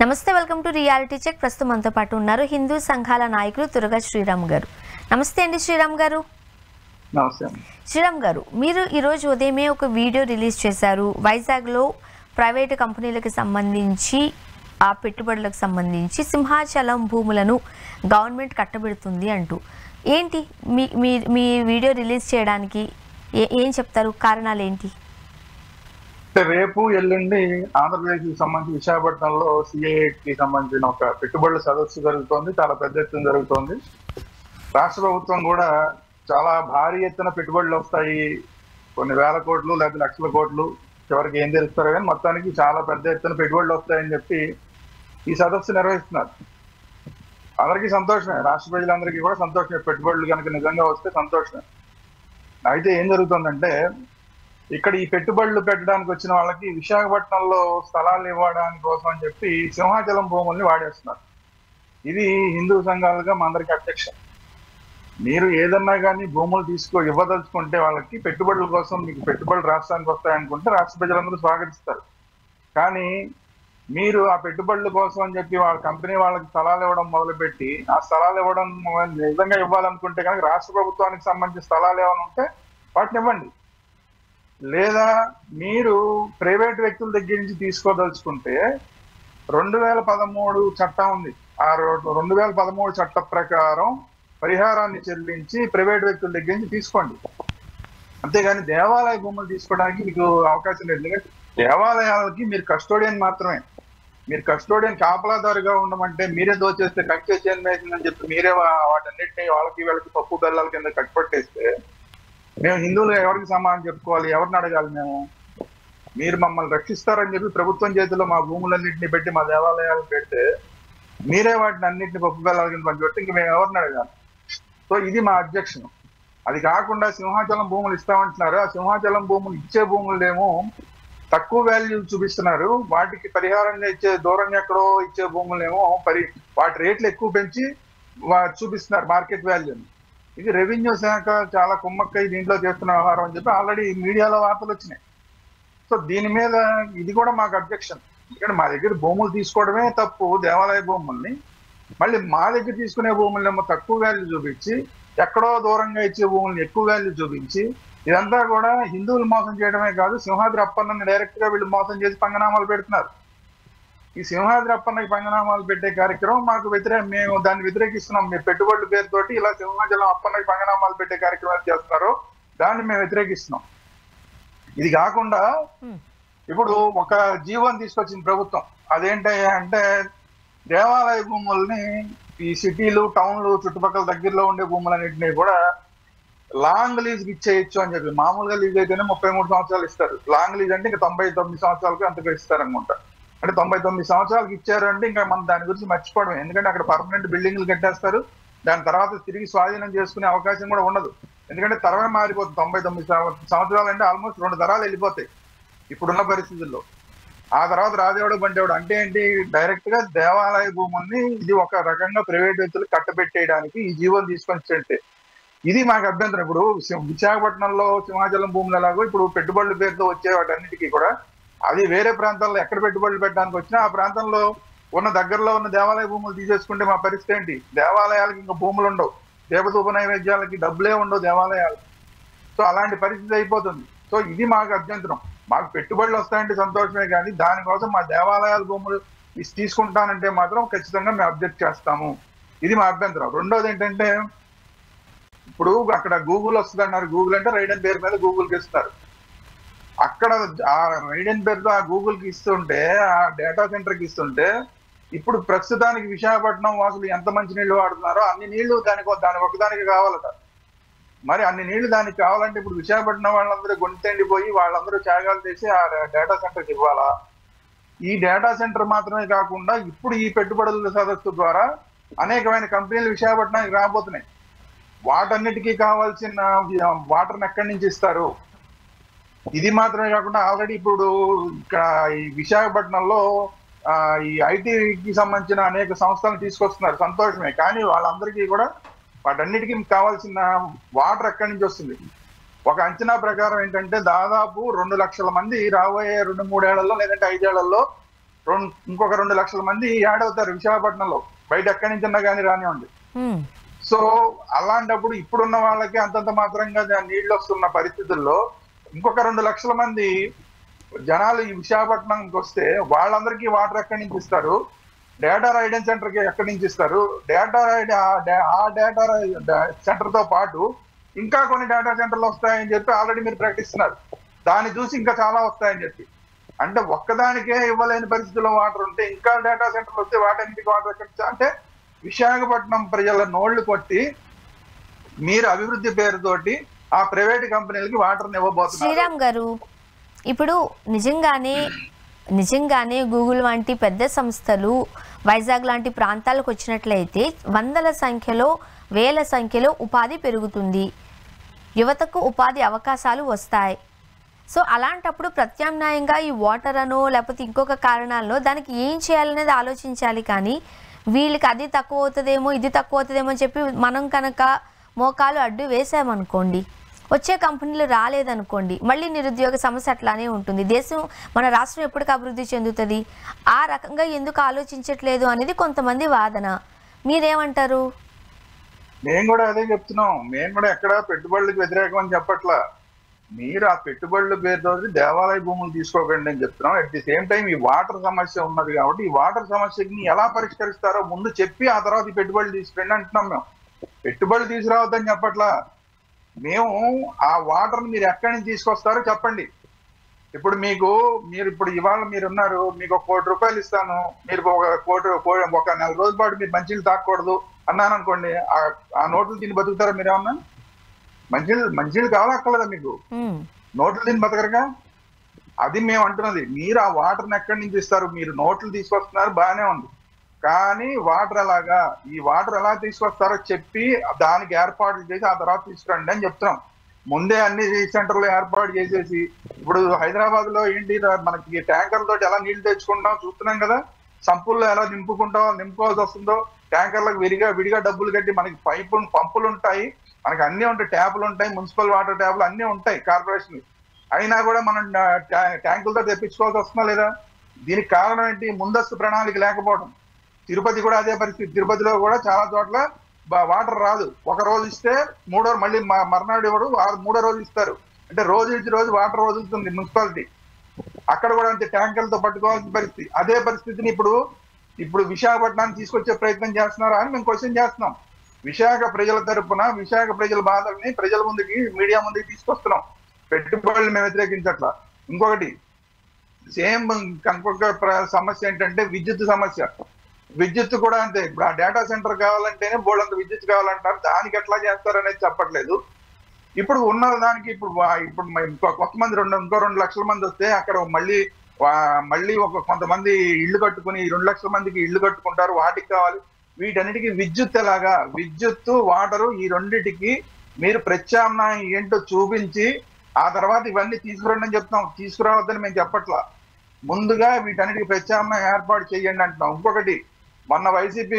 నమస్తే, welcome to reality check. ప్రస్తుతం మనతో పాటు ఉన్నారు హిందూ సంఘాల నాయకులు తురగ శ్రీరామ్ గారు. నమస్తే అండి శ్రీరామ్ గారు. నమస్తే శ్రీరామ్ గారు, మీరు ఈరోజు ఉదయమే ఒక వీడియో రిలీజ్ చేశారు. వైజాగ్లో ప్రైవేటు కంపెనీలకు సంబంధించి ఆ పెట్టుబడులకు సంబంధించి సింహాచలం భూములను గవర్నమెంట్ కట్టబెడుతుంది అంటూ. ఏంటి మీ వీడియో రిలీజ్ చేయడానికి ఏం చెప్తారు? కారణాలు ఏంటి? రేపు ఎల్లుండి ఆంధ్రప్రదేశ్ కి సంబంధించి విశాఖపట్నంలో సిఐకి సంబంధించిన ఒక పెట్టుబడుల సదస్సు జరుగుతోంది. చాలా పెద్ద ఎత్తున జరుగుతోంది. రాష్ట్ర ప్రభుత్వం కూడా చాలా భారీ ఎత్తున పెట్టుబడులు వస్తాయి, కొన్ని వేల కోట్లు లేదా లక్షల కోట్లు, చివరికి ఏం తెలుస్తారో కానీ మొత్తానికి చాలా పెద్ద ఎత్తున పెట్టుబడులు వస్తాయని చెప్పి ఈ సదస్సు నిర్వహిస్తున్నారు. అందరికీ సంతోషమే, రాష్ట్ర ప్రజలందరికీ కూడా సంతోషమే. పెట్టుబడులు కనుక నిజంగా వస్తే సంతోషమే. అయితే ఏం జరుగుతుందంటే, ఇక్కడ ఈ పెట్టుబడులు పెట్టడానికి వచ్చిన వాళ్ళకి విశాఖపట్నంలో స్థలాలు ఇవ్వడానికి కోసం అని చెప్పి సింహాచలం భూముల్ని వాడేస్తున్నారు. ఇది హిందూ సంఘాలుగా మనందరికీ అధ్యక్షం. మీరు ఏదన్నా కానీ భూములు ఇవ్వదలుచుకుంటే వాళ్ళకి పెట్టుబడుల కోసం, మీకు పెట్టుబడులు రాష్ట్రానికి వస్తాయనుకుంటే రాష్ట్ర ప్రజలందరూ స్వాగతిస్తారు. కానీ మీరు ఆ పెట్టుబడుల కోసం అని చెప్పి వాళ్ళ కంపెనీ వాళ్ళకి స్థలాలు ఇవ్వడం మొదలుపెట్టి, ఆ స్థలాలు ఇవ్వడం నిజంగా ఇవ్వాలనుకుంటే కనుక రాష్ట్ర ప్రభుత్వానికి సంబంధించిన స్థలాలు ఏమైనా ఉంటే వాటిని ఇవ్వండి. లేదా మీరు ప్రైవేట్ వ్యక్తుల దగ్గర నుంచి తీసుకోదలుచుకుంటే 2013 చట్టం ఉంది. ఆ 2013 చట్ట ప్రకారం పరిహారాన్ని చెల్లించి ప్రైవేట్ వ్యక్తుల దగ్గర నుంచి తీసుకోండి. అంతేగాని దేవాలయ భూములు తీసుకోవడానికి మీకు అవకాశం లేదు. ఎందుకంటే దేవాలయాలకి మీరు కస్టోడియన్ మాత్రమే. మీరు కస్టోడియన్ కాపలాదారుగా ఉండమంటే మీరే దోచేస్తే కంచె చేసిందని చెప్పి మీరే వాటన్నిటిని వాళ్ళకి వీళ్ళకి పప్పు బెల్లాల కింద కట్టుపట్టేస్తే మేము హిందువులు ఎవరికి సమానం చెప్పుకోవాలి? ఎవరిని అడగాలి? మీరు మమ్మల్ని రక్షిస్తారని చెప్పి ప్రభుత్వం చేతిలో మా భూములన్నింటినీ పెట్టి మా దేవాలయాలను పెడితే మీరే వాటిని అన్నింటినీ పప్పు బెల్లాల కింద పంచిపెట్టి ఇంక మేము ఎవరిని అడగాలి? సో ఇది మా అబ్జెక్షన్. అది కాకుండా సింహాచలం భూములు ఇస్తామంటున్నారు. ఆ సింహాచలం భూములు ఇచ్చే భూములేమో తక్కువ వాల్యూ చూపిస్తున్నారు. వాటికి పరిహారంగా ఇచ్చే దూరంగా ఎక్కడో ఇచ్చే భూములేమో వాటి రేట్లు ఎక్కువ పెంచి చూపిస్తున్నారు మార్కెట్ వాల్యూని. ఇది రెవెన్యూ శాఖ చాలా కుమ్మక్కై దీంట్లో చేస్తున్న వ్యవహారం అని చెప్పి ఆల్రెడీ మీడియాలో వార్తలు వచ్చినాయి. సో దీని మీద ఇది కూడా మాకు అబ్జెక్షన్. ఎందుకంటే మా దగ్గర భూములు తీసుకోవడమే తప్పు, దేవాలయ భూముల్ని. మళ్ళీ మా దగ్గర తీసుకునే భూములనేమో తక్కువ వాల్యూ చూపించి, ఎక్కడో దూరంగా ఇచ్చే భూముల్ని ఎక్కువ వాల్యూ చూపించి, ఇదంతా కూడా హిందువులు మోసం చేయడమే కాదు, సింహాద్రి అప్పన్నని డైరెక్ట్ గా వీళ్ళు మోసం చేసి పంగనామాలు పెడుతున్నారు. ఈ సింహాద్రి అప్పన్నకి పంగనామాలు పెట్టే కార్యక్రమం మాకు మేము దాన్ని వ్యతిరేకిస్తున్నాం. మీ పెట్టుబడుల పేరుతోటి ఇలా సింహాచలం అప్పన్నకి పంగనామాలు పెట్టే కార్యక్రమాలు చేస్తున్నారు, దాన్ని మేము వ్యతిరేకిస్తున్నాం. ఇది కాకుండా ఇప్పుడు ఒక జీవోని తీసుకొచ్చింది ప్రభుత్వం. అదేంటంటే దేవాలయ భూముల్ని ఈ సిటీలు, టౌన్లు, చుట్టుపక్కల దగ్గరలో ఉండే భూములన్నింటినీ కూడా లాంగ్ లీజ్కి ఇచ్చేయచ్చు అని చెప్పి. మామూలుగా లీజ్ అయితేనే 33 సంవత్సరాలు ఇస్తారు. లాంగ్ లీజ్ అంటే ఇంకా 99 సంవత్సరాలకు అంతగా ఇస్తారనుకుంటా. అంటే 99 సంవత్సరాలకు ఇచ్చారు అంటే ఇంకా మనం దాని గురించి మర్చిపోవడమే. ఎందుకంటే అక్కడ పర్మనెంట్ బిల్డింగ్లు కట్టేస్తారు. దాని తర్వాత తిరిగి స్వాధీనం చేసుకునే అవకాశం కూడా ఉండదు. ఎందుకంటే తరమే మారిపోతుంది. 99 సంవత్సరాలు అంటే ఆల్మోస్ట్ 2 తరాలు వెళ్ళిపోతాయి ఇప్పుడున్న పరిస్థితుల్లో. ఆ తర్వాత రాజేవాడు బండేవాడు అంటే ఏంటి? డైరెక్ట్ గా దేవాలయ భూముల్ని ఇది ఒక రకంగా ప్రైవేట్ వ్యక్తులు కట్టబెట్టేయడానికి ఈ జీవోని తీసుకొని ఇది మాకు అభ్యంతరం. ఇప్పుడు విశాఖపట్నంలో సింహాచలం భూములు ఎలాగో ఇప్పుడు పెట్టుబడుల పేరుతో వచ్చే వాటన్నిటికీ కూడా అది వేరే ప్రాంతాల్లో ఎక్కడ పెట్టుబడులు పెట్టడానికి వచ్చినా ఆ ప్రాంతంలో ఉన్న దగ్గరలో ఉన్న దేవాలయ భూములు తీసేసుకుంటే మా పరిస్థితి ఏంటి? దేవాలయాలకి ఇంకా భూములు ఉండవు, దేవదూప నైవేద్యాలకి డబ్బులే ఉండవు దేవాలయాలు. సో అలాంటి పరిస్థితి అయిపోతుంది. సో ఇది మాకు అభ్యంతరం. మాకు పెట్టుబడులు వస్తాయంటే సంతోషమే, కానీ దానికోసం మా దేవాలయాల భూములు తీసుకుంటానంటే మాత్రం ఖచ్చితంగా మేము అబ్జెక్ట్ చేస్తాము. ఇది మా అభ్యంతరం. రెండోది ఏంటంటే, ఇప్పుడు అక్కడ గూగుల్ వస్తుంది అన్నారు. గూగుల్ అంటే రైడన్ పేరు మీద గూగుల్కి ఇస్తారు. అక్కడ ఆ రైడన్ పేరుతో ఆ గూగుల్కి ఇస్తుంటే, ఆ డేటా సెంటర్కి ఇస్తుంటే, ఇప్పుడు ప్రస్తుతానికి విశాఖపట్నం వాసులు ఎంత మంచి నీళ్లు వాడుతున్నారో అన్ని నీళ్లు దాని ఒకదానికి కావాలట. మరి అన్ని నీళ్లు దానికి కావాలంటే ఇప్పుడు విశాఖపట్నం వాళ్ళందరూ గొంతెండిపోయి వాళ్ళందరూ త్యాగాలు చేసి ఆ డేటా సెంటర్కి ఇవ్వాలా? ఈ డేటా సెంటర్ మాత్రమే కాకుండా ఇప్పుడు ఈ పెట్టుబడుల సదస్సు ద్వారా అనేకమైన కంపెనీలు విశాఖపట్నానికి రాబోతున్నాయి. వాటన్నిటికీ కావాల్సిన వాటర్ని ఎక్కడి నుంచి ఇస్తారు? ఇది మాత్రమే కాకుండా ఆల్రెడీ ఇప్పుడు ఇక్కడ ఈ విశాఖపట్నంలో ఈ ఐటీకి సంబంధించిన అనేక సంస్థలను తీసుకొస్తున్నారు. సంతోషమే, కానీ వాళ్ళందరికీ కూడా వాటన్నిటికీ కావాల్సిన వాటర్ ఎక్కడి నుంచి వస్తుంది? ఒక అంచనా ప్రకారం ఏంటంటే దాదాపు 2 లక్షల మంది రాబోయే 2-3 ఏళ్లలో లేదంటే 5 ఏళ్లలో ఇంకొక 2 లక్షల మంది యాడ్ అవుతారు విశాఖపట్నంలో, బయట ఎక్కడి నుంచి ఉన్నా కానీ రానివ్వండి. సో అలాంటప్పుడు ఇప్పుడున్న వాళ్ళకి అంతంత మాత్రంగా నీళ్లు వస్తున్న పరిస్థితుల్లో ఇంకొక 2 లక్షల మంది జనాలు ఈ విశాఖపట్నంకి వస్తే వాళ్ళందరికీ వాటర్ ఎక్కడి నుంచి ఇస్తారు? డేటా రైడెన్ సెంటర్ కి ఎక్కడి నుంచి ఇస్తారు? ఆ డేటా సెంటర్ తో పాటు ఇంకా కొన్ని డేటా సెంటర్లు వస్తాయని చెప్పి ఆల్రెడీ మీరు ప్రకటిస్తున్నారు. దాన్ని చూసి ఇంకా చాలా వస్తాయని చెప్పి, అంటే ఒక్కదానికే ఇవ్వలేని పరిస్థితుల్లో వాటర్ ఉంటే ఇంకా డేటా సెంటర్లు వస్తే వాటన్నిటికి వాటర్ ఎక్కడ? అంటే విశాఖపట్నం ప్రజల నోళ్లు కొట్టి మీరు అభివృద్ధి పేరుతోటి ఆ ప్రైవేట్ కంపెనీలకి వాటర్ ఇవ్వబోతున్నారు. శ్రీరామ్ గారు, ఇప్పుడు నిజంగానే గూగుల్ వంటి పెద్ద సంస్థలు వైజాగ్ లాంటి ప్రాంతాలకు వచ్చినట్లయితే వందల సంఖ్యలో, వేల సంఖ్యలో ఉపాధి పెరుగుతుంది, యువతకు ఉపాధి అవకాశాలు వస్తాయి. సో అలాంటప్పుడు ప్రత్యామ్నాయంగా ఈ వాటర్ అనో లేకపోతే ఇంకొక కారణాల్లో దానికి ఏం చేయాలనేది ఆలోచించాలి. కానీ వీళ్ళకి అది తక్కువ అవుతుందేమో, ఇది తక్కువ అవుతుందేమో అని చెప్పి మనం కనుక మోకాలు అడ్డు వేసామనుకోండి, వచ్చే కంపెనీలు రాలేదనుకోండి, మళ్ళీ నిరుద్యోగ సమస్య అట్లానే ఉంటుంది. మన రాష్ట్రం ఎప్పటికి అభివృద్ధి చెందుతుంది? ఆ రకంగా ఎందుకు ఆలోచించట్లేదు అనేది కొంతమంది వాదన. మీరేమంటారు? మేము కూడా అదే చెప్తున్నాం. మేము కూడా ఎక్కడ పెట్టుబడులకు వ్యతిరేకం అని చెప్పట్లా. మీరు ఆ పెట్టుబడుల పేరుతో దేవాలయ భూములు తీసుకోకండి అని చెప్తున్నాం. అట్ ది సేమ్ టైం ఈ వాటర్ సమస్య ఉన్నది కాబట్టి ఈ వాటర్ సమస్యని ఎలా పరిష్కరిస్తారో ముందు చెప్పి ఆ తర్వాత ఈ పెట్టుబడులు తీసుకురండి అంటున్నాం. మేము పెట్టుబడులు తీసుకురావద్దని చెప్పట్లా. మేము ఆ వాటర్ని మీరు ఎక్కడి నుంచి తీసుకొస్తారో చెప్పండి. ఇప్పుడు మీరు ఇప్పుడు ఇవాళ మీరు ఉన్నారు, మీకు 1 కోటి రూపాయలు ఇస్తాను, మీరు ఒక నెల రోజుల పాటు మీరు మంచినీళ్ళు తాగకూడదు అన్నాను అనుకోండి, ఆ నోట్లు తిని బతుకుతారా? మీరు ఏమన్నా మంచినీళ్ళు కావాలక్కర్లేదా మీకు? నోట్లు తిని బతకరుగా. అది మేము అంటున్నది. మీరు ఆ వాటర్ని ఎక్కడి నుంచి ఇస్తారు? మీరు నోట్లు తీసుకొస్తున్నారు, బాగానే ఉంది, కానీ వాటర్ ఎలాగా, ఈ వాటర్ ఎలా తీసుకొస్తారో చెప్పి దానికి ఏర్పాట్లు చేసి ఆ తర్వాత తీసుకురండి అని చెప్తున్నాం. ముందే అన్ని సెంటర్లు ఏర్పాటు చేసేసి, ఇప్పుడు హైదరాబాద్ లో ఏంటి మనకి ట్యాంకర్ తోటి ఎలా నీళ్లు తెచ్చుకుంటాం చూస్తున్నాం కదా, సంపుల్లో ఎలా నింపుకోవాల్సి వస్తుందో, ట్యాంకర్లకు విడిగా డబ్బులు కట్టి మనకి పంపులు ఉంటాయి, మనకి అన్ని ఉంటాయి, ట్యాపులు ఉంటాయి, మున్సిపల్ వాటర్ ట్యాపులు అన్ని ఉంటాయి కార్పొరేషన్. అయినా కూడా మనం ట్యాంకులతో తెప్పించుకోవాల్సి వస్తుందా లేదా? దీనికి కారణం ఏంటి? ముందస్తు ప్రణాళిక లేకపోవడం. తిరుపతి కూడా అదే పరిస్థితి. తిరుపతిలో కూడా చాలా చోట్ల వాటర్ రాదు. ఒక రోజు ఇస్తే మళ్ళీ మర్నాడు ఇవ్వడు, 3వ రోజు ఇస్తారు. అంటే రోజు ఇచ్చి రోజు వాటర్ వదులుతుంది మున్సిపాలిటీ. అక్కడ కూడా అంతే, ట్యాంకర్లతో పట్టుకోవాల్సిన పరిస్థితి. అదే పరిస్థితిని ఇప్పుడు విశాఖపట్నాన్ని తీసుకొచ్చే ప్రయత్నం చేస్తున్నారా అని మేము క్వశ్చన్ చేస్తున్నాం. విశాఖ ప్రజల తరపున విశాఖ ప్రజల బాధల్ని ప్రజల ముందుకి, మీడియా ముందుకి తీసుకొస్తున్నాం. పెట్టుబడులు మేము వ్యతిరేకించట్లా. ఇంకొకటి ఇంకొక సమస్య ఏంటంటే విద్యుత్ సమస్య. విద్యుత్ కూడా అంతే. ఇప్పుడు ఆ డేటా సెంటర్ కావాలంటేనే బోర్డంత విద్యుత్ కావాలంటారు. దానికి ఎట్లా చేస్తారనేది చెప్పట్లేదు. ఇప్పుడు ఉన్న దానికి ఇప్పుడు కొంతమంది ఇంకో 2 లక్షల మంది వస్తే అక్కడ మళ్ళీ కొంతమంది ఇళ్లు కట్టుకుని 2 లక్షల మందికి ఇళ్లు కట్టుకుంటారు. వాటికి కావాలి. వీటన్నిటికీ విద్యుత్ ఎలాగా? విద్యుత్తు, వాటరు, ఈ రెండిటికి మీరు ప్రత్యామ్నాయం ఏంటో చూపించి ఆ తర్వాత ఇవన్నీ తీసుకురండి అని చెప్తాం. తీసుకురావద్దని మేము చెప్పట్లా. ముందుగా వీటన్నిటికి ప్రత్యామ్నాయం ఏర్పాటు చేయండి అంటున్నాం. ఇంకొకటి, మొన్న వైసీపీ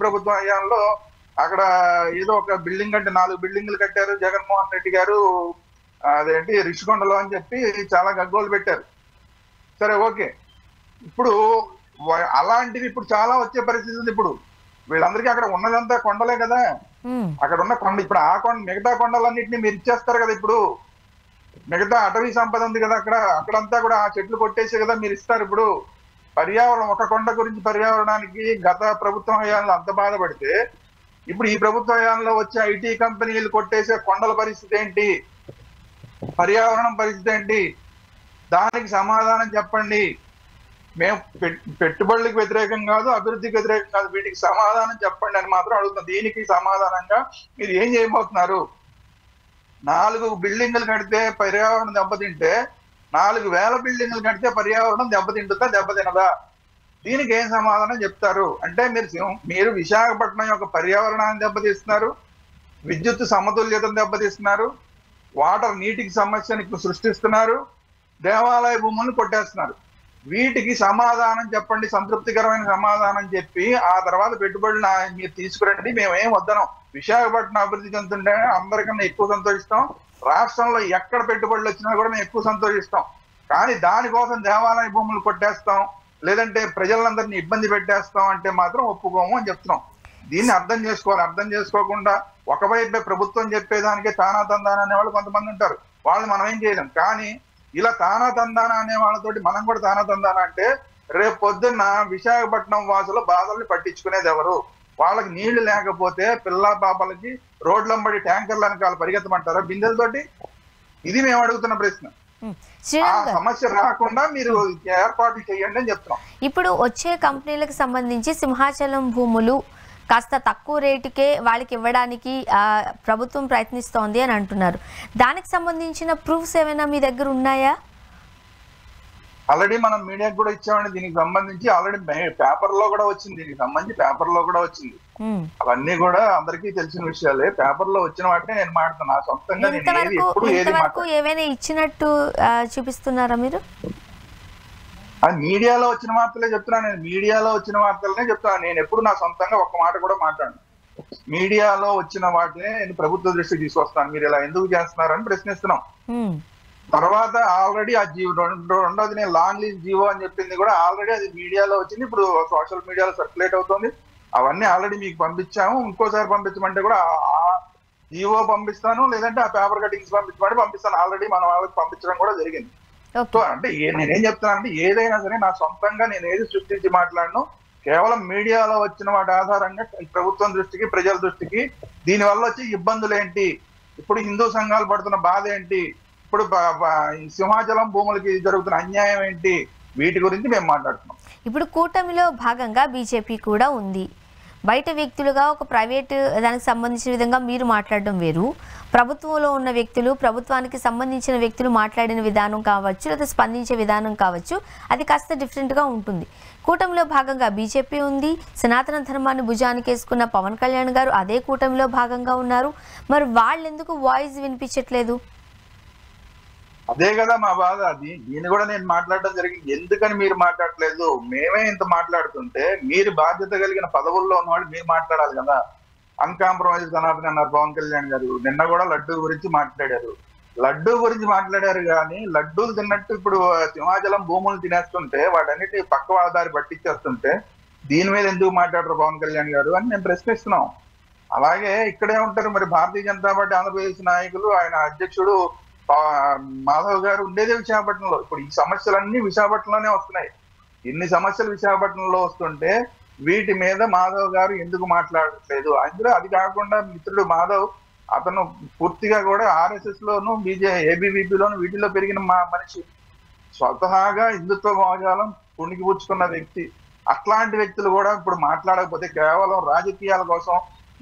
ప్రభుత్వం హయాంలో అక్కడ ఏదో ఒక బిల్డింగ్ అంటే 4 బిల్డింగ్లు కట్టారు జగన్మోహన్ రెడ్డి గారు, అదేంటి రిషికొండలో అని చెప్పి చాలా గగ్గోలు పెట్టారు. సరే, ఓకే. ఇప్పుడు అలాంటివి ఇప్పుడు చాలా వచ్చే పరిస్థితి ఉంది. ఇప్పుడు వీళ్ళందరికీ అక్కడ ఉన్నదంతా కొండలే కదా, అక్కడ ఉన్న కొండ, ఇప్పుడు ఆ మిగతా కొండలన్నింటినీ మీరు ఇచ్చేస్తారు కదా. ఇప్పుడు మిగతా అటవీ సంపద ఉంది కదా అక్కడంతా కూడా ఆ చెట్లు కొట్టేసి కదా మీరు ఇస్తారు. ఇప్పుడు పర్యావరణం, ఒక కొండ గురించి పర్యావరణానికి గత ప్రభుత్వం హయాంలో అంత బాధపడితే ఇప్పుడు ఈ ప్రభుత్వ హయాంలో వచ్చే ఐటీ కంపెనీలు కొట్టేసే కొండల పరిస్థితి ఏంటి? పర్యావరణం పరిస్థితి ఏంటి? దానికి సమాధానం చెప్పండి. మేము పెట్టుబడులకు వ్యతిరేకం కాదు, అభివృద్ధికి వ్యతిరేకం కాదు, వీటికి సమాధానం చెప్పండి అని మాత్రం అడుగుతున్నాం. దీనికి సమాధానంగా మీరు ఏం చేయబోతున్నారు? 4 బిల్డింగులు కడితే పర్యావరణం దెబ్బతింటే 4,000 బిల్డింగులు కడితే పర్యావరణం దెబ్బతినదా? దీనికి ఏం సమాధానం చెప్తారు? అంటే మీరు విశాఖపట్నం యొక్క పర్యావరణాన్ని దెబ్బతీస్తున్నారు, విద్యుత్ సమతుల్యతను దెబ్బతీస్తున్నారు, వాటర్ నీటికి సమస్యని సృష్టిస్తున్నారు, దేవాలయ భూములను కొట్టేస్తున్నారు. వీటికి సమాధానం చెప్పండి, సంతృప్తికరమైన సమాధానం చెప్పి ఆ తర్వాత పెట్టుబడులు మీరు తీసుకురండి. మేమేం వద్దనం. విశాఖపట్నం అభివృద్ధి చెందుతుంటే అందరికన్నా ఎక్కువ సంతోషిస్తాం. రాష్ట్రంలో ఎక్కడ పెట్టుబడులు వచ్చినా కూడా మేము ఎక్కువ సంతోషిస్తాం. కానీ దానికోసం దేవాలయ భూములు కొట్టేస్తాం, లేదంటే ప్రజలందరినీ ఇబ్బంది పెట్టేస్తాం అంటే మాత్రం ఒప్పుకోము అని చెప్తున్నాం. దీన్ని అర్థం చేసుకోవాలి. అర్థం చేసుకోకుండా ఒకవైపే ప్రభుత్వం చెప్పేదానికే తానా తందానా అనేవాళ్ళు కొంతమంది ఉంటారు. వాళ్ళు మనం ఏం చేయలేం. కానీ ఇలా తానా తందానా అనే వాళ్ళతోటి మనం కూడా తానా తందానా అంటే రేపు పొద్దున్న విశాఖపట్నం వాసుల బాధల్ని పట్టించుకునేది ఎవరు? వాళ్ళకి నీళ్లు లేకపోతే పిల్ల పాపలకి రోడ్లంబడి ట్యాంకర్ల వెనకాల పరిగెత్తమంటారా బిందెలతోటి? ఇది మేము అడుగుతున్న ప్రశ్న. ఆ సమస్య రాకుండా మీరు ఏర్పాట్లు చేయండి అని చెప్తున్నాం. ఇప్పుడు వచ్చే కంపెనీలకు సంబంధించి సింహాచలం భూములు కాస్త తక్కువ రేటుకే వాళ్ళకి ఇవ్వడానికి ప్రభుత్వం ప్రయత్నిస్తోంది అని అంటున్నారు. దానికి సంబంధించిన ప్రూఫ్స్ ఏమైనా మీ దగ్గర ఉన్నాయా? ఆల్రెడీ మనం మీడియాకి కూడా ఇచ్చామండి. దీనికి సంబంధించి ఆల్రెడీ పేపర్ లో కూడా వచ్చింది. దీనికి సంబంధించి పేపర్ లో కూడా వచ్చింది. అవన్నీ కూడా అందరికీ తెలిసిన విషయాలే. పేపర్ లో వచ్చిన వాటిని నేను మాట్లాడుతున్నా. సొంతంగా ఇంతవరకు ఏమైనా ఇచ్చినట్టు చూపిస్తున్నారా మీరు? మీడియాలో వచ్చిన వార్తలే చెప్తున్నా. నేను మీడియాలో వచ్చిన వార్తలనే చెప్తాను. నేను ఎప్పుడు నా సొంతంగా ఒక్క మాట కూడా మాట్లాడను. మీడియాలో వచ్చిన వాటినే నేను ప్రభుత్వ దృష్టికి తీసుకొస్తాను. మీరు ఇలా ఎందుకు చేస్తున్నారని ప్రశ్నిస్తున్నాం. తర్వాత ఆల్రెడీ ఆ జీవో రెండోది నేను లాంగ్ లీజ్ జీవో అని చెప్పింది కూడా ఆల్రెడీ అది మీడియాలో వచ్చింది. ఇప్పుడు సోషల్ మీడియాలో సర్క్యులేట్ అవుతుంది. అవన్నీ ఆల్రెడీ మీకు పంపించాము. ఇంకోసారి పంపించమంటే కూడా ఆ జీవో పంపిస్తాను, లేదంటే ఆ పేపర్ కటింగ్స్ పంపించమంటే పంపిస్తాను. ఆల్రెడీ మన వాళ్ళకి పంపించడం కూడా జరిగింది. సో అంటే నేనేం చెప్తానంటే ఏదైనా సరే నా సొంతంగా నేను ఏది సృష్టించి మాట్లాడను. కేవలం మీడియాలో వచ్చిన వాటి ఆధారంగా ప్రభుత్వం దృష్టికి, ప్రజల దృష్టికి దీనివల్ల వచ్చి ఇబ్బందులు ఏంటి, ఇప్పుడు హిందూ సంఘాలు పడుతున్న బాధ ఏంటి, ఇప్పుడు సింహాచలం భూములకి జరుగుతున్న అన్యాయం ఏంటి, వీటి గురించి మేము మాట్లాడుతున్నాం. ఇప్పుడు కూటమిలో భాగంగా బీజేపీ కూడా ఉంది. బయట వ్యక్తులుగా ఒక ప్రైవేట్ దానికి సంబంధించిన విధంగా మీరు మాట్లాడడం వేరు, ప్రభుత్వంలో ఉన్న వ్యక్తులు, ప్రభుత్వానికి సంబంధించిన వ్యక్తులు మాట్లాడిన విధానం కావచ్చు, లేదా స్పందించే విధానం కావచ్చు, అది కాస్త డిఫరెంట్గా ఉంటుంది. కూటమిలో భాగంగా బీజేపీ ఉంది. సనాతన ధర్మాన్ని భుజానికి వేసుకున్న పవన్ కళ్యాణ్ గారు అదే కూటమిలో భాగంగా ఉన్నారు. మరి వాళ్ళు ఎందుకు వాయిస్ వినిపించట్లేదు? అదే కదా మా బాధ. దీన్ని కూడా నేను మాట్లాడడం జరిగింది. ఎందుకని మీరు మాట్లాడలేదు? మేమే ఇంత మాట్లాడుతుంటే మీరు బాధ్యత కలిగిన పదవుల్లో ఉన్నవాళ్ళు మీరు మాట్లాడాలి కదా. అన్కాంప్రమైజ్ సనాతన అన్నారు పవన్ కళ్యాణ్ గారు. నిన్న కూడా లడ్డూ గురించి మాట్లాడారు. లడ్డూ గురించి మాట్లాడారు కానీ లడ్డూలు తిన్నట్టు ఇప్పుడు సింహాచలం భూములు తినేస్తుంటే వాటన్నిటి పక్క ఆధారి పట్టించేస్తుంటే దీని మీద ఎందుకు మాట్లాడరు పవన్ కళ్యాణ్ గారు అని మేము ప్రశ్నిస్తున్నాం. అలాగే ఇక్కడే ఉంటారు మరి భారతీయ జనతా పార్టీ ఆంధ్రప్రదేశ్ నాయకులు, ఆయన అధ్యక్షుడు మాధవ్ గారు ఉండేదే విశాఖపట్నంలో. ఇప్పుడు ఈ సమస్యలన్నీ విశాఖపట్నంలోనే వస్తున్నాయి. ఇన్ని సమస్యలు విశాఖపట్నంలో వస్తుంటే వీటి మీద మాధవ్ గారు ఎందుకు మాట్లాడట్లేదు? అందులో అది కాకుండా మిత్రుడు మాధవ్ అతను పూర్తిగా కూడా ఆర్ఎస్ఎస్ లోను, ఏబీవీపీలోను వీటిలో పెరిగిన మనిషి, స్వతహాగా హిందుత్వ భావజాలం పుణికిపుచ్చుకున్న వ్యక్తి. అట్లాంటి వ్యక్తులు కూడా ఇప్పుడు మాట్లాడకపోతే, కేవలం రాజకీయాల కోసం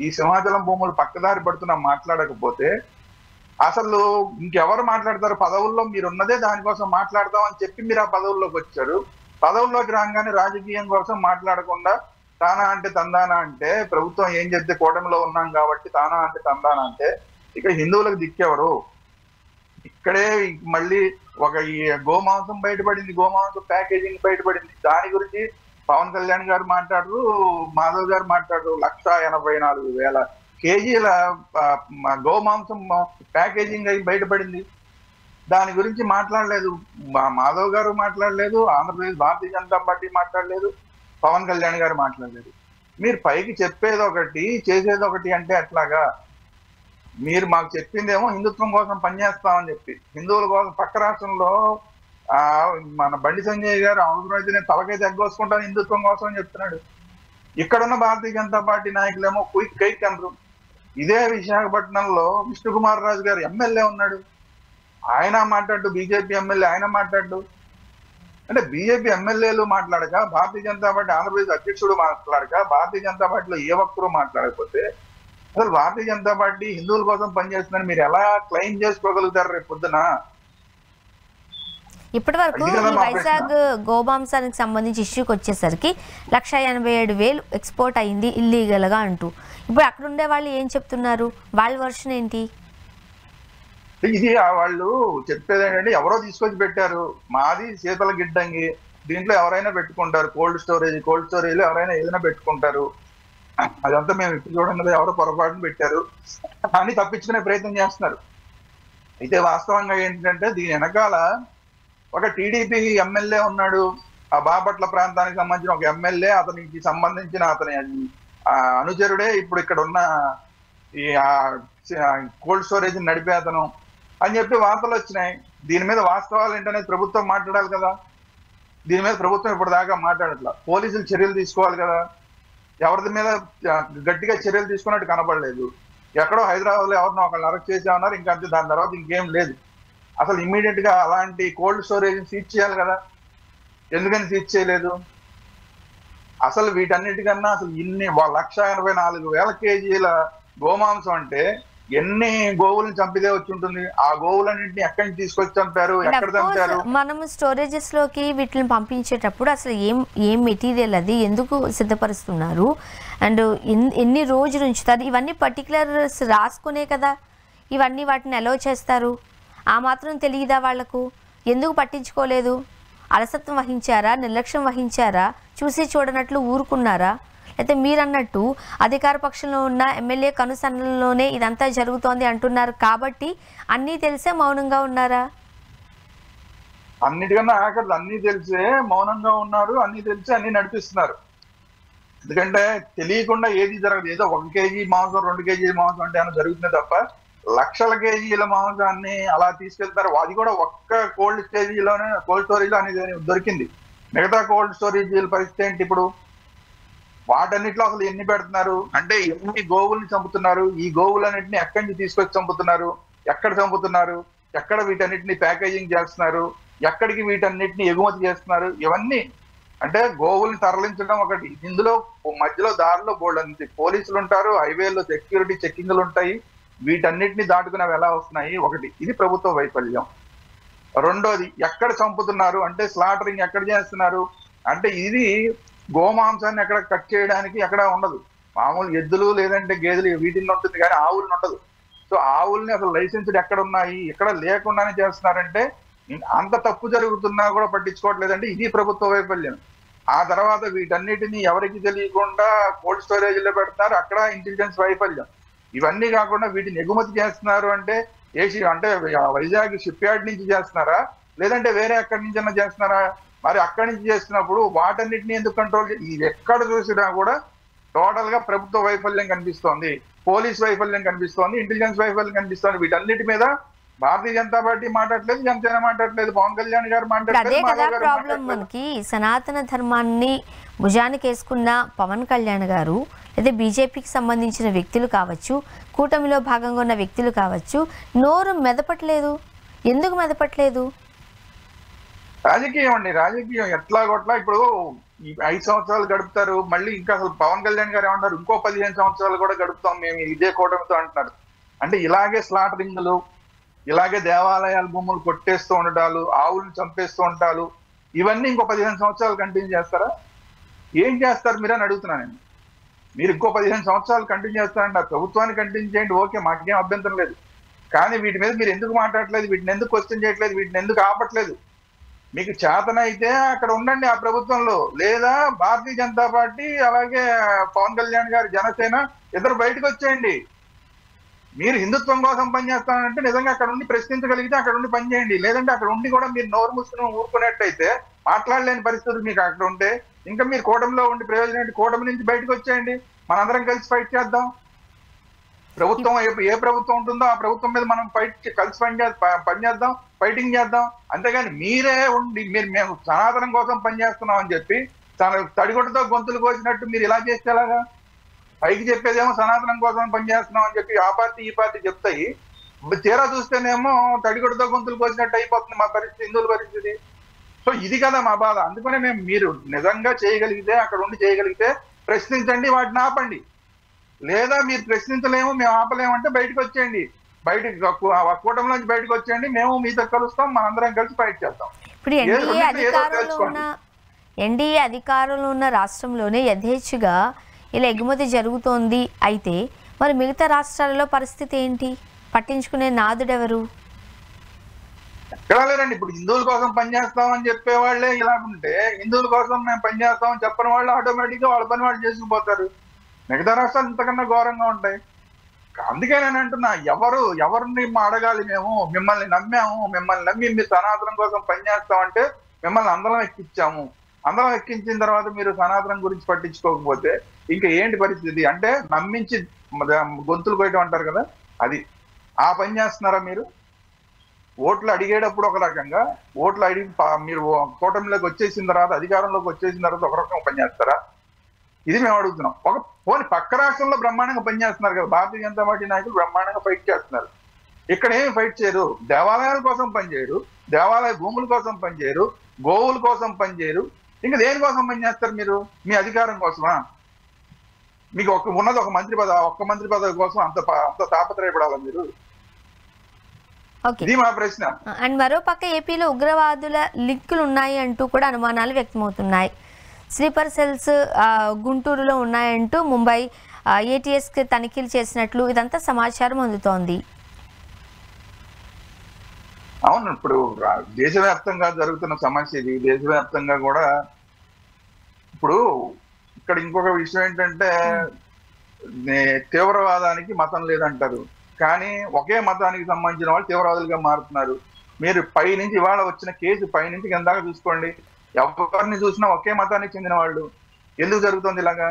ఈ సింహాచలం భూములు పక్కదారి పడుతున్నా మాట్లాడకపోతే అసలు ఇంకెవరు మాట్లాడతారు? పదవుల్లో మీరు ఉన్నదే దానికోసం మాట్లాడదాం అని చెప్పి మీరు ఆ పదవుల్లోకి వచ్చారు. పదవుల్లోకి రాగానే రాజకీయం కోసం మాట్లాడకుండా తానా అంటే తందానా అంటే, ప్రభుత్వం ఏం చెప్తే కూటమిలో ఉన్నాం కాబట్టి తానా అంటే తందానా అంటే, ఇక హిందువులకు దిక్కెవరు? ఇక్కడే మళ్ళీ ఒక ఈ గోమాంసం బయటపడింది, గోమాంసం ప్యాకేజింగ్ బయటపడింది. దాని గురించి పవన్ కళ్యాణ్ గారు మాట్లాడరు, మాధవ్ గారు మాట్లాడరు. 184,000 కేజీల గోమాంసం ప్యాకేజింగ్ అయి బయటపడింది. దాని గురించి మాట్లాడలేదు మాధవ్ గారు, మాట్లాడలేదు ఆంధ్రప్రదేశ్ భారతీయ జనతా పార్టీ మాట్లాడలేదు, పవన్ కళ్యాణ్ గారు మాట్లాడలేదు. మీరు పైకి చెప్పేది ఒకటి చేసేది ఒకటి అంటే ఎట్లాగా? మీరు మాకు చెప్పిందేమో హిందుత్వం కోసం పనిచేస్తామని చెప్పి, హిందువుల కోసం పక్క రాష్ట్రంలో మన బండి సంజయ్ గారు అవసరమైతే తలకైతే ఎగ్గోసుకుంటాను హిందుత్వం కోసం అని చెప్తున్నాడు. ఇక్కడున్న భారతీయ జనతా పార్టీ నాయకులేమో క్విక్ కైక్ అనరు. ఇదే విశాఖపట్నంలో విష్ణుకుమార్ రాజు గారు ఎమ్మెల్యే ఉన్నాడు, ఆయన మాట్లాడు, బీజేపీ ఎమ్మెల్యే ఆయన మాట్లాడు. అంటే బీజేపీ ఎమ్మెల్యేలు మాట్లాడక, భారతీయ జనతా పార్టీ ఆంధ్రప్రదేశ్ అధ్యక్షుడు మాట్లాడక, భారతీయ జనతా పార్టీలో ఏ ఒక్కరూ మాట్లాడకపోతే అసలు భారతీయ జనతా పార్టీ హిందువుల కోసం పనిచేస్తుందని మీరు ఎలా క్లెయిమ్ చేసుకోగలుగుతారు రేపు పొద్దున? ఇప్పటి వరకు ఈ వైజాగ్ గోమాంసానికి సంబంధించి ఇష్యూకి వచ్చేసరికి 187,000 ఎక్స్పోర్ట్ అయింది ఇల్లీగల్ గా అంటూ, ఇప్పుడు అక్కడ ఉండే వాళ్ళు ఏం చెప్తున్నారు? వాళ్ళ వర్షన్ ఏంటి? ఇది వాళ్ళు చెప్పేది ఏంటంటే, ఎవరో తీసుకొచ్చి పెట్టారు, మాది శీతల గిడ్డంగి, దీంట్లో ఎవరైనా పెట్టుకుంటారు, కోల్డ్ స్టోరేజ్ ఎవరైనా ఏదైనా పెట్టుకుంటారు, అదంతా మేము ఇప్పుడు చూడండి ఎవరో పొరపాటును పెట్టారు అని తప్పించుకునే ప్రయత్నం చేస్తున్నారు. అయితే వాస్తవంగా ఏంటంటే దీని వెనకాల ఒక టీడీపీ ఎమ్మెల్యే ఉన్నాడు, ఆ బాపట్ల ప్రాంతానికి సంబంధించిన ఒక ఎమ్మెల్యే, అతనికి సంబంధించిన అతని అనుచరుడే ఇప్పుడు ఇక్కడ ఉన్న ఈ కోల్డ్ స్టోరేజ్ నడిపే అతను అని చెప్పి వార్తలు వచ్చినాయి. దీని మీద వాస్తవాలు ఏంటనేది ప్రభుత్వం మాట్లాడాలి కదా. దీని మీద ప్రభుత్వం ఇప్పటిదాకా మాట్లాడట్లా. పోలీసులు చర్యలు తీసుకోవాలి కదా. ఎవరి మీద గట్టిగా చర్యలు తీసుకున్నట్టు కనపడలేదు. ఎక్కడో హైదరాబాద్ లో ఎవరినో ఒకళ్ళు అరెస్ట్ చేసే ఉన్నారు, ఇంకా అంతే. దాని తర్వాత ఇంకేం లేదు. అసలు ఇమ్మీడియట్ గా అలాంటి కోల్డ్ స్టోరేజ్ సీజ్ చేయాలి కదా. ఎందుకని సీజ్ చేయలేదు? అసలు వీటన్నిటికన్నా అసలు ఇన్ని 1,84,000 కేజీల గోమాంసం అంటే ఎన్ని గోవులను చంపితే వచ్చి ఉంటుంది? ఆ గోవులన్నింటినీ ఎక్కడి నుంచి తీసుకొచ్చి చంపారు, ఎక్కడ చంపారు? మనం స్టోరేజెస్ లోకి వీటిని పంపించేటప్పుడు అసలు ఏం మెటీరియల్ అది ఎందుకు సిద్ధపరుస్తున్నారు, అండ్ ఎన్ని రోజులు ఉంచుతారు, ఇవన్నీ పర్టికులర్స్ రాసుకునే కదా ఇవన్నీ వాటిని అలౌ చేస్తారు. ఆ మాత్రం తెలియదా వాళ్లకు? ఎందుకు పట్టించుకోలేదు? అలసత్వం వహించారా, నిర్లక్ష్యం వహించారా, చూసి చూడనట్లు ఊరుకున్నారా? అయితే మీరన్నట్టు అధికార పక్షంలో ఉన్న ఎమ్మెల్యే కనుసన్నల్లోనే ఇదంతా జరుగుతోంది అంటున్నారు కాబట్టి అన్నీ తెలిసే మౌనంగా ఉన్నారా? అన్నిటికన్నా ఆఖరి అన్ని తెలిసే మౌనంగా ఉన్నారు. అన్ని తెలిసి అన్ని నడిపిస్తున్నారు. ఎందుకంటే తెలియకుండా ఏది జరగదు. ఏదో 1 కేజీ మాంసం, 2 కేజీ మాంసం అంటే ఏమైనా జరుగుతుంది తప్ప లక్షల కేజీల మాంసాన్ని అలా తీసుకెళ్తారు. అది కూడా ఒక్క కోల్డ్ స్టోరేజ్ లో అనేది దొరికింది. మిగతా కోల్డ్ స్టోరేజీల పరిస్థితి ఏంటి ఇప్పుడు? వాటన్నిటిలో అసలు ఎన్ని పెడుతున్నారు అంటే ఎన్ని గోవుల్ని చంపుతున్నారు? ఈ గోవులన్నింటినీ ఎక్కడి నుంచి తీసుకొచ్చి చంపుతున్నారు? ఎక్కడ చంపుతున్నారు? ఎక్కడ వీటన్నిటిని ప్యాకేజింగ్ చేస్తున్నారు? ఎక్కడికి వీటన్నిటిని ఎగుమతి చేస్తున్నారు? ఇవన్నీ అంటే గోవుల్ని తరలించడం ఒకటి. ఇందులో మధ్యలో దారిలో బోల్డ్ పోలీసులు ఉంటారు, హైవేల్లో సెక్యూరిటీ చెక్కింగ్లు ఉంటాయి. వీటన్నిటిని దాటుకుని అవి ఎలా వస్తున్నాయి? ఒకటి, ఇది ప్రభుత్వ వైఫల్యం. రెండోది, ఎక్కడ చంపుతున్నారు అంటే స్లాటరింగ్ ఎక్కడ చేస్తున్నారు అంటే ఇది గోమాంసాన్ని ఎక్కడ కట్ చేయడానికి ఎక్కడ ఉండదు. మామూలు ఎద్దులు లేదంటే గేదెలు వీటిని ఉంటుంది కానీ ఆవులను ఉండదు. సో ఆవుల్ని అసలు లైసెన్స్డ్ ఎక్కడ ఉన్నాయి, ఎక్కడ లేకుండానే చేస్తున్నారంటే అంత తప్పు జరుగుతున్నా కూడా పట్టించుకోవట్లేదంటే ఇది ప్రభుత్వ వైఫల్యం. ఆ తర్వాత వీటన్నిటిని ఎవరికి తెలియకుండా కోల్డ్ స్టోరేజ్ లో పెడతారు, అక్కడ ఇంటెలిజెన్స్ వైఫల్యం. ఇవన్నీ కాకుండా వీటిని ఎగుమతి చేస్తున్నారు అంటే అంటే వైజాగ్ షిప్ యార్డ్ నుంచి చేస్తున్నారా లేదంటే వేరే ఎక్కడి నుంచైనా చేస్తున్నారా? మరి అక్కడి నుంచి చేస్తున్నప్పుడు వాటన్నిటిని ఎందుకు కంట్రోల్? ఇది ఎక్కడ చూసినా కూడా టోటల్ గా ప్రభుత్వ వైఫల్యం కనిపిస్తోంది, పోలీస్ వైఫల్యం కనిపిస్తోంది, ఇంటెలిజెన్స్ వైఫల్యం కనిపిస్తోంది. వీటన్నిటి మీద భారతీయ జనతా పార్టీ మాట్లాడలేదు, జనసేన మాట్లాడలేదు, పవన్ కళ్యాణ్ గారు మాట్లాడలేదు. మనకి సనాతన ధర్మాన్ని భుజానికి వేసుకున్న పవన్ కళ్యాణ్ గారు లేదా బీజేపీకి సంబంధించిన వ్యక్తులు కావచ్చు, కూటమిలో భాగంగా ఉన్న వ్యక్తులు కావచ్చు, నోరు మెదపట్లేదు. ఎందుకు మెదపట్లేదు? రాజకీయం అండి, రాజకీయం ఎట్లా కొట్లా. ఇప్పుడు 5 సంవత్సరాలు గడుపుతారు, మళ్ళీ ఇంకా అసలు పవన్ కళ్యాణ్ గారు ఏమంటారు ఇంకో 15 సంవత్సరాలు కూడా గడుపుతాం మేము ఇదే కూటమితో అంటున్నారు. అంటే ఇలాగే స్లాటరింగ్లు, ఇలాగే దేవాలయాల భూములు కొట్టేస్తూ ఉండటాలు, ఆవులను చంపేస్తూ ఉంటాలు, ఇవన్నీ ఇంకో 15 సంవత్సరాలు కంటిన్యూ చేస్తారా? ఏం చేస్తారు మీరని అడుగుతున్నా నేను. మీరు ఇంకో 15 సంవత్సరాలు కంటిన్యూ చేస్తారంటే ఆ ప్రభుత్వాన్ని కంటిన్యూ చేయండి, ఓకే, మాకేం అభ్యంతరం లేదు. కానీ వీటి మీద మీరు ఎందుకు మాట్లాడట్లేదు? వీటిని ఎందుకు క్వశ్చన్ చేయట్లేదు? వీటిని ఎందుకు ఆపట్లేదు? మీకు చేతనైతే అక్కడ ఉండండి ఆ ప్రభుత్వంలో, లేదా భారతీయ జనతా పార్టీ అలాగే పవన్ కళ్యాణ్ గారు జనసేన ఇద్దరు బయటకు వచ్చేయండి. మీరు హిందుత్వం కోసం పనిచేస్తానంటే నిజంగా అక్కడ ఉండి ప్రశ్నించగలిగితే అక్కడ ఉండి పనిచేయండి. లేదంటే అక్కడ ఉండి కూడా మీరు నోరు మూసుకుని ఊరుకునేట్టయితే, మాట్లాడలేని పరిస్థితులు మీకు అక్కడ ఉంటే ఇంకా మీరు కూటమిలో ఉండి ప్రయోజనం ఏంటి? కూటమి నుంచి బయటకు వచ్చేయండి, మనందరం కలిసి ఫైట్ చేద్దాం. ప్రభుత్వం ఏ ప్రభుత్వం ఉంటుందో ఆ ప్రభుత్వం మీద మనం కలిసి పనిచేద్దాం, ఫైటింగ్ చేద్దాం. అంతేగాని మీరే ఉండి మేము సనాతనం కోసం పనిచేస్తున్నాం అని చెప్పి తడిగొట్టతో గొంతులు కోసినట్టు మీరు ఇలా చేస్తే ఎలాగా? పైకి చెప్పేదేమో సనాతనం కోసం పనిచేస్తున్నాం అని చెప్పి ఆ పార్టీ ఈ పార్టీ చెప్తాయి, తీరా చూస్తేనేమో తడిగొట్టతో గొంతులు కోసినట్టు అయిపోతుంది మా పరిస్థితి, హిందువుల పరిస్థితి. సో ఇది కదా మా బాధ. అందుకనే మేము మీరు నిజంగా చేయగలిగితే అక్కడ ఉండి చేయగలిగితే ప్రశ్నించండి, వాటిని ఆపండి. లేదా మీరు ప్రశ్నించలేము, మేము ఆపలేమంటే బయటకు వచ్చేయండి, బయటకు కూటమిలోంచి బయటకు వచ్చేయండి, మేము మీతో కలుస్తాం, మనందరం కలిసి ఫైట్ చేద్దాం. ఇప్పుడు ఎన్డీఏ అధికారంలో ఉన్న రాష్ట్రంలోనే యథేచ్ఛగా ఇలా ఎగుమతి జరుగుతోంది. అయితే మరి మిగతా రాష్ట్రాలలో పరిస్థితి ఏంటి? పట్టించుకునే నాదుడెవరు? ఎక్కడా లేరండి. ఇప్పుడు హిందువుల కోసం పనిచేస్తామని చెప్పేవాళ్లే ఇలా ఉంటే, హిందువుల కోసం మేము పనిచేస్తామని చెప్పని వాళ్ళు ఆటోమేటిక్ గా వాళ్ళ పని వాళ్ళు చేసుకుపోతారు. మిగతా రాష్ట్రాలు ఇంతకన్నా ఘోరంగా ఉంటాయి. అందుకే నేను అంటున్నా, ఎవరిని అడగాలి? మేము మిమ్మల్ని నమ్మాము, మిమ్మల్ని నమ్మి మీరు సనాతనం కోసం పనిచేస్తామంటే మిమ్మల్ని అందరం ఎక్కిచ్చాము. అందరం ఎక్కించిన తర్వాత మీరు సనాతనం గురించి పట్టించుకోకపోతే ఇంకా ఏంటి పరిస్థితి? అంటే నమ్మించి గొంతులు కొయ్యడం అంటారు కదా, అది ఆ పని చేస్తున్నారా మీరు? ఓట్లు అడిగేటప్పుడు ఒక రకంగా, ఓట్లు అడిగి మీరు కూటమిలోకి వచ్చేసిన తర్వాత, అధికారంలోకి వచ్చేసిన తర్వాత ఒక రకంగా పనిచేస్తారా? ఇది మేము అడుగుతున్నాం. ఒక పోనీ పక్క రాష్ట్రంలో బ్రహ్మాండంగా పనిచేస్తున్నారు కదా, భారతీయ జనతా పార్టీ నాయకులు బ్రహ్మాండంగా ఫైట్ చేస్తున్నారు. ఇక్కడ ఏమి ఫైట్ చేయరు, దేవాలయాల కోసం పనిచేయరు, దేవాలయ భూముల కోసం పనిచేయరు, గోవుల కోసం పనిచేయరు, ఇంకా దేనికోసం పనిచేస్తారు మీరు? మీ అధికారం కోసమా? మీకు ఉన్నది ఒక మంత్రి పదవి, ఒక్క మంత్రి పదవి కోసం అంత తాపత్రయపడాలా మీరు? ఇది మా ప్రశ్న. అండ్ మరో పక్క ఏపీలో ఉగ్రవాదుల లింకులు ఉన్నాయి అంటూ కూడా అనుమానాలు వ్యక్తమవుతున్నాయి. స్లీపర్ సెల్స్ గుంటూరులో ఉన్నాయంటూ ముంబై ATS కి తనిఖీలు చేసినట్లు ఇదంతా సమాచారం అందుతోంది. అవును, ఇప్పుడు దేశవ్యాప్తంగా జరుగుతున్న సమస్య ఇది. దేశవ్యాప్తంగా కూడా ఇప్పుడు ఇక్కడ ఇంకొక విషయం ఏంటంటే, తీవ్రవాదానికి మతం లేదంటారు, కానీ ఒకే మతానికి సంబంధించిన వాళ్ళు తీవ్రవాదులుగా మారుతున్నారు. మీరు పైనుంచి ఇవాళ వచ్చిన కేసు పైనుంచి కిందాక చూసుకోండి, ఎవరిని చూసినా ఒకే మతానికి చెందిన వాళ్ళు. ఎందుకు జరుగుతుంది ఇలాగా?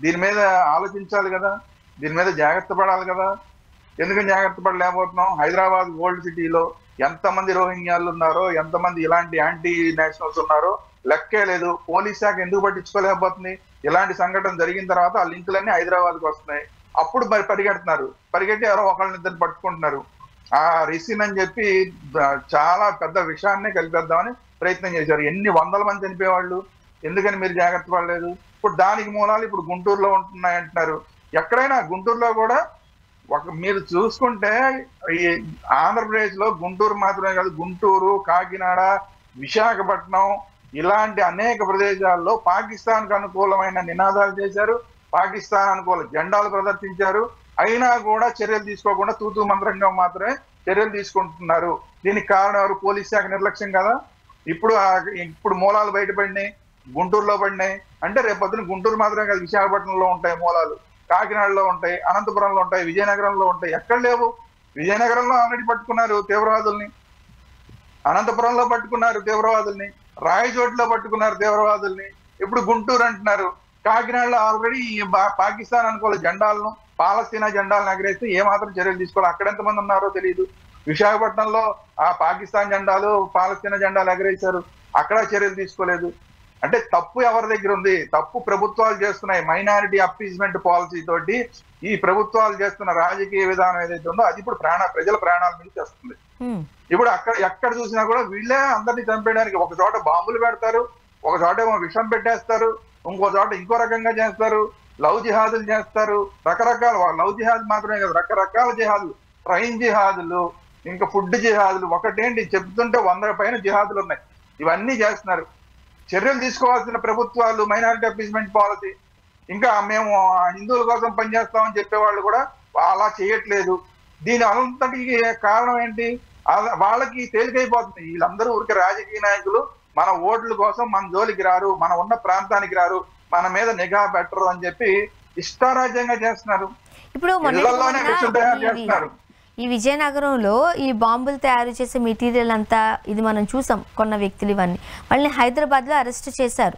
దీని మీద ఆలోచించాలి కదా, దీని మీద జాగ్రత్త పడాలి కదా. ఎందుకని జాగ్రత్త పడలేకపోతున్నాం? హైదరాబాద్ ఓల్డ్ సిటీలో ఎంతమంది రోహింగ్యాలు ఉన్నారో, ఎంతమంది ఇలాంటి యాంటీ నేషనల్స్ ఉన్నారో లెక్కే లేదు. పోలీస్ శాఖ ఎందుకు పట్టించుకోలేకపోతుంది? ఇలాంటి సంఘటన జరిగిన తర్వాత ఆ లింకులన్నీ హైదరాబాద్కి వస్తున్నాయి. అప్పుడు మరి పరిగెట్టి ఎవరో ఒకళ్ళనిద్దరు పట్టుకుంటున్నారు. ఆ రిసిన్ అని చెప్పి చాలా పెద్ద విషయాన్నే కలిపేద్దామని ప్రయత్నం చేశారు. ఎన్ని వందల మంది చనిపోయేవాళ్ళు. ఎందుకని మీరు జాగ్రత్త పడలేదు? ఇప్పుడు దానికి మూలాలు ఇప్పుడు గుంటూరులో ఉంటున్నాయి అంటున్నారు. ఎక్కడైనా గుంటూరులో కూడా మీరు చూసుకుంటే ఈ ఆంధ్రప్రదేశ్ లో గుంటూరు మాత్రమే కాదు, గుంటూరు, కాకినాడ, విశాఖపట్నం ఇలాంటి అనేక ప్రదేశాల్లో పాకిస్తాన్ కు అనుకూలమైన నినాదాలు చేశారు, పాకిస్తాన్ అనుకూల జెండాలు ప్రదర్శించారు. అయినా కూడా చర్యలు తీసుకోకుండా తూతూ మంత్రంగా మాత్రమే చర్యలు తీసుకుంటున్నారు. దీనికి కారణం ఎవరు? పోలీస్ శాఖ నిర్లక్ష్యం కదా. ఇప్పుడు మూలాలు బయటపడినాయి, గుంటూరులో పడినాయి అంటే రేపొద్దున గుంటూరు మాత్రమే కాదు, విశాఖపట్నంలో ఉంటాయి మూలాలు, కాకినాడలో ఉంటాయి, అనంతపురంలో ఉంటాయి, విజయనగరంలో ఉంటాయి. ఎక్కడ లేవు? విజయనగరంలో ఆల్రెడీ పట్టుకున్నారు తీవ్రవాదుల్ని, అనంతపురంలో పట్టుకున్నారు తీవ్రవాదుల్ని, రాయచోటిలో పట్టుకున్నారు తీవ్రవాదుల్ని, ఇప్పుడు గుంటూరు అంటున్నారు. కాకినాడలో ఆల్రెడీ పాకిస్తాన్ అనుకూల జెండాలను, పాలస్తీనా జెండాలను ఎగరేస్తే ఏమాత్రం చర్యలు తీసుకోవాలి. అక్కడ ఎంతమంది ఉన్నారో తెలియదు. విశాఖపట్నంలో ఆ పాకిస్తాన్ జెండాలు, పాలస్తీనా జెండాలు ఎగరేశారు, అక్కడ చర్యలు తీసుకోలేదు. అంటే తప్పు ఎవరి దగ్గర ఉంది? తప్పు ప్రభుత్వాలు చేస్తున్నాయి. మైనారిటీ అప్పీజ్మెంట్ పాలసీ తోటి ఈ ప్రభుత్వాలు చేస్తున్న రాజకీయ విధానం ఏదైతే ఉందో అది ఇప్పుడు ప్రజల ప్రాణాల మీద చేస్తుంది. ఇప్పుడు ఎక్కడ చూసినా కూడా వీళ్ళే అందరినీ చంపేయడానికి ఒక చోట బాంబులు పెడతారు, ఒక చోట ఏమో విషం పెట్టేస్తారు, ఇంకో చోట ఇంకో రకంగా చేస్తారు, లవ్ జిహాదులు చేస్తారు, రకరకాల లవ్ జిహాద్ మాత్రమే కాదు, రకరకాల జిహాదులు, ట్రైన్ జిహాదులు, ఇంకా ఫుడ్ జిహాదులు, ఒకటేంటి చెప్తుంటే 100 పైన జిహాదులు ఉన్నాయి. ఇవన్నీ చేస్తున్నారు. చర్యలు తీసుకోవాల్సిన ప్రభుత్వాలు మైనారిటీ అప్పీజ్మెంట్ పాలసీ, ఇంకా మేము హిందువుల కోసం పనిచేస్తామని చెప్పేవాళ్ళు కూడా అలా చేయట్లేదు. దీని అంతటికి కారణం ఏంటి? వాళ్ళకి తేలికైపోతుంది. వీళ్ళందరూ ఊరికే రాజకీయ నాయకులు మన ఓట్ల కోసం మన జోలికి రారు, మన ఉన్న ప్రాంతానికి రారు, మన మీద నిఘా పెట్టరు అని చెప్పి ఇష్టారాజ్యంగా చేస్తున్నారు. ఇప్పుడు ఈ విజయనగరంలో ఈ బాంబులు తయారు చేసే మెటీరియల్ అంతా ఇది మనం చూసాం, కొన్న వ్యక్తులు ఇవన్నీ మళ్ళీ హైదరాబాద్లో అరెస్ట్ చేశారు.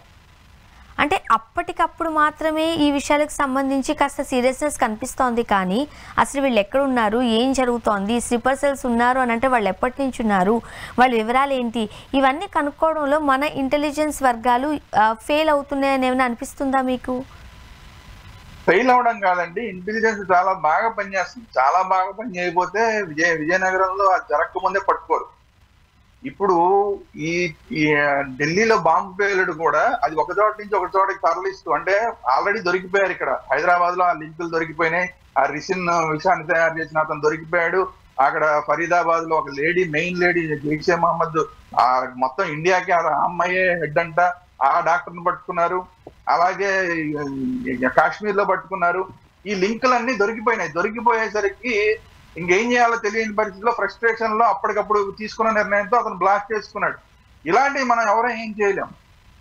అంటే అప్పటికప్పుడు మాత్రమే ఈ విషయాలకు సంబంధించి కాస్త సీరియస్నెస్ కనిపిస్తోంది, కానీ అసలు వీళ్ళు ఎక్కడ ఉన్నారు, ఏం జరుగుతోంది, స్లీపర్ సెల్స్ ఉన్నారు అని అంటే వాళ్ళు ఎప్పటి నుంచి ఉన్నారు, వాళ్ళ వివరాలు ఏంటి, ఇవన్నీ కనుక్కోవడంలో మన ఇంటెలిజెన్స్ వర్గాలు ఫెయిల్ అవుతున్నాయని ఏమైనా అనిపిస్తుందా మీకు? ఫెయిల్ అవడం కాదండి, ఇంటెలిజెన్స్ చాలా బాగా పనిచేస్తుంది. చాలా బాగా పని చేయకపోతే విజయనగరంలో అది జరగకముందే పట్టుకోరు. ఇప్పుడు ఈ ఢిల్లీలో బాంబు పేలుడు కూడా అది ఒక చోట నుంచి ఒక చోటకి తరలిస్తూ, అంటే ఆల్రెడీ దొరికిపోయారు. ఇక్కడ హైదరాబాద్ లో ఆ లింకులు దొరికిపోయినాయి. ఆ రిసిన్ విషయాన్ని తయారు చేసిన అతను దొరికిపోయాడు. అక్కడ ఫరీదాబాద్ లో ఒక lady, main lady Jaishe Mohammed, మొత్తం ఇండియాకి ఆ అమ్మాయే హెడ్ అంట, ఆ డాక్టర్ని పట్టుకున్నారు. అలాగే కాశ్మీర్ లో పట్టుకున్నారు. ఈ లింకులన్నీ దొరికిపోయినాయి. దొరికిపోయేసరికి ఇంకేం చేయాలో తెలియని పరిస్థితిలో ఫ్రస్ట్రేషన్ లో అప్పటికప్పుడు తీసుకున్న నిర్ణయంతో అతను బ్లాస్ట్ చేసుకున్నాడు. ఇలాంటివి మనం ఎవరో ఏం చేయలేం.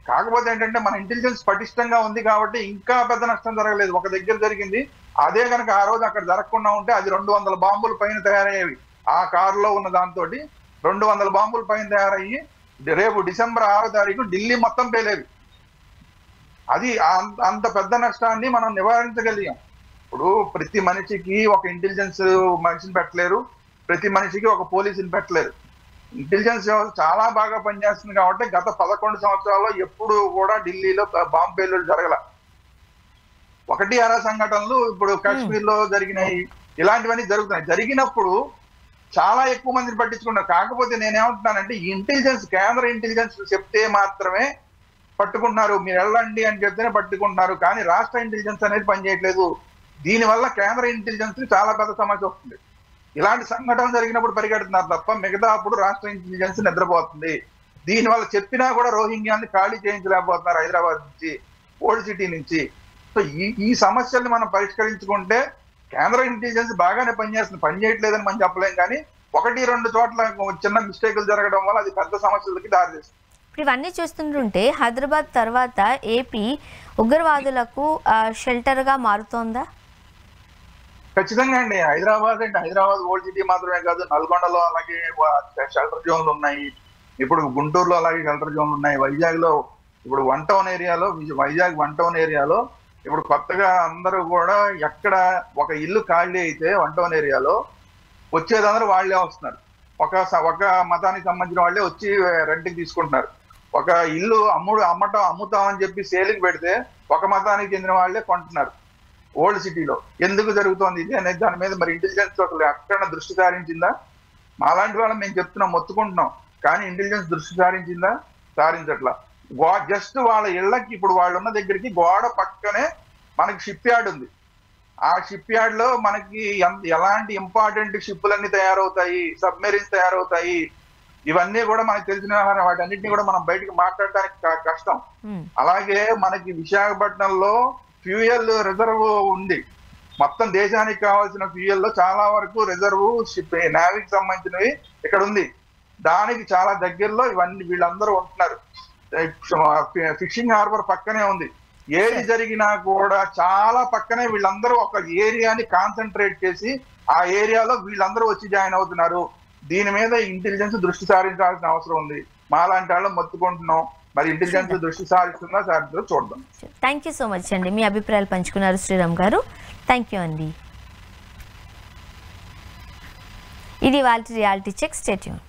కాకపోతే ఏంటంటే మన ఇంటెలిజెన్స్ పటిష్టంగా ఉంది కాబట్టి ఇంకా పెద్ద నష్టం జరగలేదు. ఒక దగ్గర జరిగింది, అదే కనుక ఆ రోజు అక్కడ జరగకుండా ఉంటే అది 200 బాంబులు పైన తయారయ్యేవి. ఆ కారులో ఉన్న దాంతో 200 బాంబులు పైన తయారయ్యి రేపు డిసెంబర్ 6వ తారీఖు ఢిల్లీ మొత్తం పేలేవి. అది అంత పెద్ద నష్టాన్ని మనం నివారించగలిగాం. ఇప్పుడు ప్రతి మనిషికి ఒక ఇంటెలిజెన్స్ మనిషిని పెట్టలేరు, ప్రతి మనిషికి ఒక పోలీసుని పెట్టలేరు. ఇంటెలిజెన్స్ వ్యవస్థ చాలా బాగా పనిచేస్తుంది కాబట్టి గత 11 సంవత్సరాల్లో ఎప్పుడు కూడా ఢిల్లీలో బాంబు పేలుళ్ళు జరగల. 1-6 సంఘటనలు ఇప్పుడు కాశ్మీర్ లో జరిగినాయి, ఇలాంటివన్నీ జరుగుతున్నాయి. జరిగినప్పుడు చాలా ఎక్కువ మందిని పట్టించుకున్నారు. కాకపోతే నేనేమంటున్నానంటే ఈ ఇంటెలిజెన్స్, కేంద్ర ఇంటెలిజెన్స్ చెప్తే మాత్రమే పట్టుకుంటున్నారు, మీరు వెళ్ళండి అని చెప్తేనే పట్టుకుంటున్నారు, కానీ రాష్ట్ర ఇంటెలిజెన్స్ అనేది పనిచేయట్లేదు. దీనివల్ల కేంద్ర ఇంటెలిజెన్స్ కి చాలా పెద్ద సమస్య వస్తుంది. ఇలాంటి సంఘటన జరిగినప్పుడు పరిగెడుతున్నారు తప్ప మిగతా అప్పుడు రాష్ట్ర ఇంటెలిజెన్స్ నిద్రపోతుంది. దీనివల్ల చెప్పినా కూడా రోహింగ్యాన్ని ఖాళీ చేయించలేకపోతున్నారు హైదరాబాద్ నుంచి, ఓల్డ్ సిటీ నుంచి. సో ఈ సమస్యల్ని మనం పరిష్కరించుకుంటే కేంద్ర ఇంటెలిజెన్స్ బాగానే పనిచేస్తుంది, పనిచేయట్లేదని మనం చెప్పలేం, కానీ 1-2 చోట్ల చిన్న మిస్టేకులు జరగడం వల్ల అది పెద్ద సమస్యలకి దారితీస్తుంది. ఇప్పుడు ఇవన్నీ చూస్తుంటుంటే హైదరాబాద్ తర్వాత ఏపీ ఉగ్రవాదులకు షెల్టర్గా మారుతోందా? ఖచ్చితంగా అండి. హైదరాబాద్ ఓల్డ్ సిటీ మాత్రమే కాదు, నల్గొండలో అలాగే షెల్టర్ జోన్లు ఉన్నాయి, ఇప్పుడు గుంటూరులో అలాగే షెల్టర్ జోన్లు ఉన్నాయి, వైజాగ్ లో ఇప్పుడు వైజాగ్ 1 టౌన్ ఏరియాలో ఇప్పుడు కొత్తగా అందరూ కూడా ఎక్కడ ఒక ఇల్లు ఖాళీ అయితే 1 టౌన్ ఏరియాలో వచ్చేదందరూ వాళ్లే వస్తున్నారు. ఒక మతానికి సంబంధించిన వాళ్ళే వచ్చి రెంట్కి తీసుకుంటున్నారు. ఒక ఇల్లు అమ్ముతామని చెప్పి సేలింగ్ పెడితే ఒక మతానికి చెందిన వాళ్ళే కొంటున్నారు ఓల్డ్ సిటీలో. ఎందుకు జరుగుతోంది ఇది అనేది దాని మీద మరి ఇంటెలిజెన్స్ అక్కడ దృష్టి సారించిందా? మాలాంటి వాళ్ళని మేము చెప్తున్నాం, మొత్తుకుంటున్నాం, కానీ ఇంటెలిజెన్స్ దృష్టి సారించిందా? సారించట్లా. జస్ట్ వాళ్ళ ఇళ్లకి, ఇప్పుడు వాళ్ళు ఉన్న దగ్గరికి గోడ పక్కనే మనకి షిప్ యార్డ్ ఉంది. ఆ షిప్ యార్డ్ లో మనకి ఎలాంటి ఇంపార్టెంట్ షిప్పులన్నీ తయారవుతాయి, సబ్మెరీన్స్ తయారవుతాయి, ఇవన్నీ కూడా మనకు తెలిసిన వాటన్నిటిని కూడా మనం బయటకు మాట్లాడడానికి కష్టం. అలాగే మనకి విశాఖపట్నంలో ఫ్యూయల్ రిజర్వ్ ఉంది. మొత్తం దేశానికి కావాల్సిన ఫ్యూయల్ లో చాలా వరకు రిజర్వ్ షిప్ నేవీకి సంబంధించినవి ఇక్కడ ఉంది. దానికి చాలా దగ్గరలో ఇవన్నీ వీళ్ళందరూ ఉంటున్నారు. ఫిషింగ్ హార్బర్ పక్కనే ఉంది. ఏది జరిగినా కూడా చాలా పక్కనే వీళ్ళందరూ ఒక ఏరియాని కాన్సన్ట్రేట్ చేసి ఆ ఏరియాలో వీళ్ళందరూ వచ్చి జాయిన్ అవుతున్నారు. దీని మీద ఇంటెలిజెన్స్ దృష్టి సారించాల్సిన అవసరం ఉంది. మాలాంటి వాళ్ళం మొత్తుకుంటున్నాం, మరి ఇంటెలిజెన్స్ దృష్టి సారిస్తుందా సారించదో చూద్దాం. థ్యాంక్ యూ సో మచ్ అండి, మీ అభిప్రాయాలు పంచుకున్నారు శ్రీరామ్ గారు. థ్యాంక్ యూ అండి. ఇది వాళ్ళ రియాలిటీ చెక్. Stay tune.